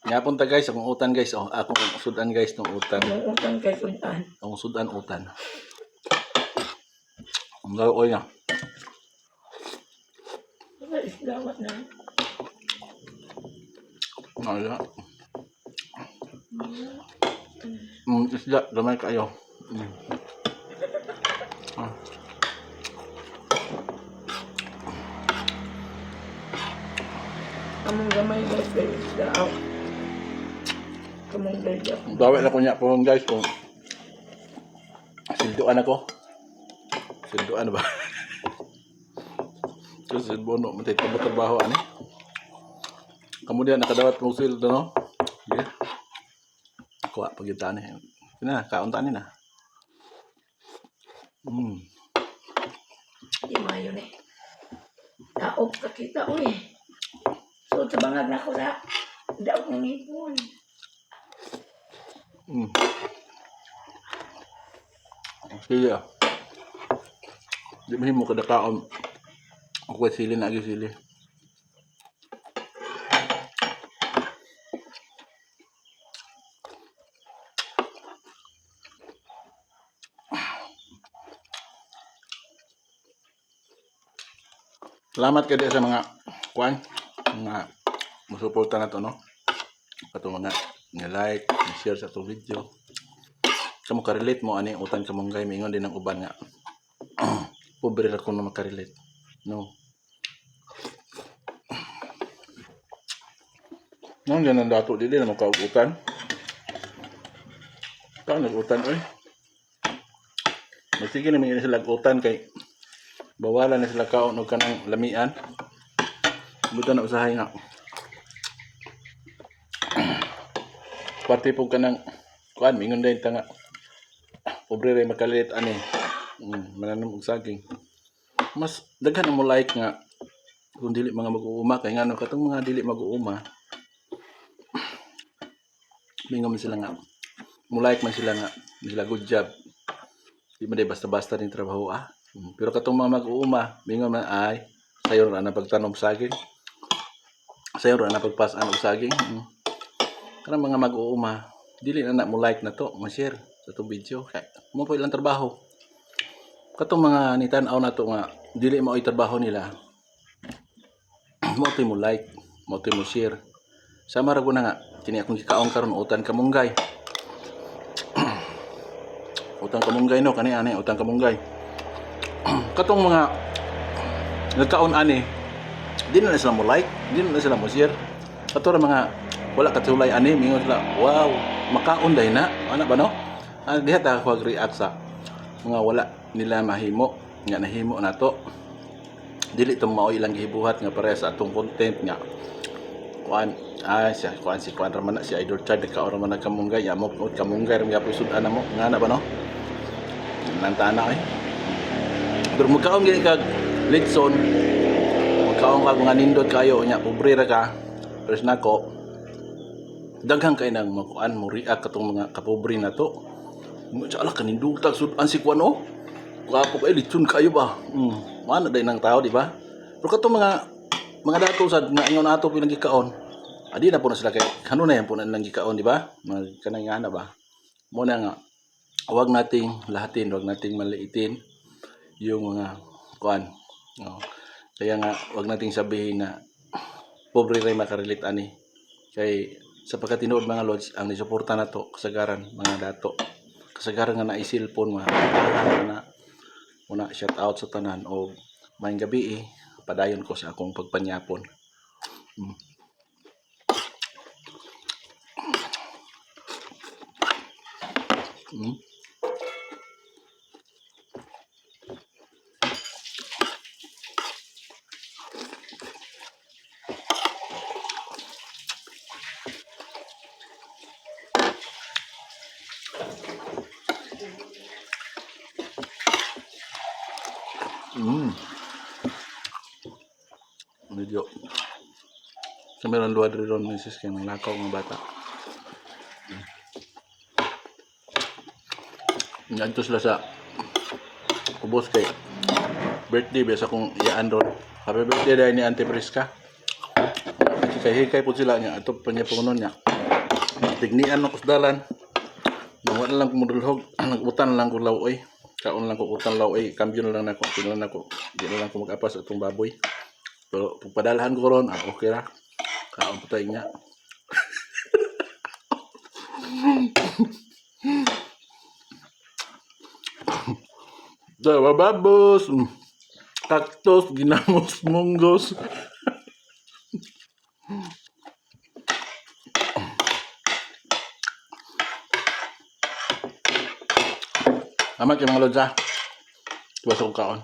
Nga punta guys, akong utan guys. Oh, akong sudan guys ng utan. Yung utang kay Sultan. Akong sudan utan. Ang laro niya. Islawat na. Wala. Isda, gamay kayo. Among gamay guys kay islaaw. Kamong gaya. Bawal ako niya po guys kung silduan ako. Silduan ba? Kasi bono matay trabaho ani. Kemudian nakadawat mong sildo no. Yeah. Kuha pagitan ni. Kina kauntan ni na. Di mayo ni. Taog ka kita uy. So sa bangag na ko na. Daog ng ipon. Sige. Di mo kada kaon. Ako sili na agi sili. Salamat kayo sa mga kuan, mga musuporta na to no. Kato mga like, share sa itong video. Kamu ka-relate mo ani utan kamonggay mingon din ang uban nga. Pobre ra ko na makarelate. No. Nang yan ang dato dili na makautan. Ka nag-utan oy. Masige na mga sila utan kay bawalan na sila kaon og kanang lamian. Buta na usahay nga. Parte po kanang kuan mingon din ta nga. Pobre ray makalit ani. Mananom og saging. Mas daghan mo like nga kung dili mga mag-uuma kay ngano katong mga dili mag-uuma. Mingon man sila nga. Mo like man sila nga sila good job. Di man day basta-basta ning trabaho Pero katong mga mag-uuma, mingon man ay sayo ra na pagtanom saging. Sayo ra na pagpasan og saging. Kanang mga mag-uuma, dili na mo like na to, ma-share sa itong video. Kaya mo po ilang trabaho. Katong mga nitan-aw na to nga dili mo trabaho nila. Mo mo like, mo mo share. Sama ra na nga kini akong gikaon karon utan kamonggay. Utang kamonggay no kani ani utang kamonggay. Katong mga nagkaon ani di na sila mo like, di na sila mo share. Kato ra mga wala katulay ani mingon sila, wow, makaon day na ana ba no? Diha ta ko react sa mga wala nila mahimo nga nahimo na to. Dili to mao ilang gihibuhat nga pareha sa atong content nga kuan si kuan ra man si Idol Chad ka ora man nagkamunggay amo kamunggay ra gyapon sudan na mo ngana ba no? Nantana ay. Pero magkaon gini kag litson. Magkaon kag mga nindot kayo nya pobre ra ka. Pero nako daghang kay nang makuan mo react katong mga kapobre na to. Ala kanindutag sudan si kuan oh. Kapo kay litson kayo ba? Mana day nang tao di ba? Pero katong mga dato sad nga ingon ato pinagikaon. Adi na po na sila kay kanuna yan po na lang gikaon di ba? Kanang nga na ba? Mo na nga wag nating lahatin, wag nating maliitin yung mga kuan. No. Kaya nga wag nating sabihin na pobre ray makarelate ani. Kay sa pagkatinuod mga lods ang nisuporta na to kasagaran mga dato. Kasagaran nga na isilpon mga na una shout out sa tanan o maayong gabi padayon ko sa akong pagpanyapon. Medyo sa meron luwad rin misis kaya nakaw ng bata. Nganto sila sa kubos kay birthday besa kung iyaan doon. Happy birthday dahil ni Auntie Priska. Hikay po sila niya. Ito pa niya puno niya. Tignian ako sa dalan. Nawala lang ko mudulhog. Nag-utan lang ko lawoy. Kaon lang ko utan lawoy. Kambyo na lang nako. Pinulan ako. Di na lang ko mag-apas itong baboy. Pero pagpadalahan ko ron, okay ra. Kaon po tayo nga. Dawa babos. Cactus, ginamos, munggos. Amat yung mga lodya. Tuwas akong kaon.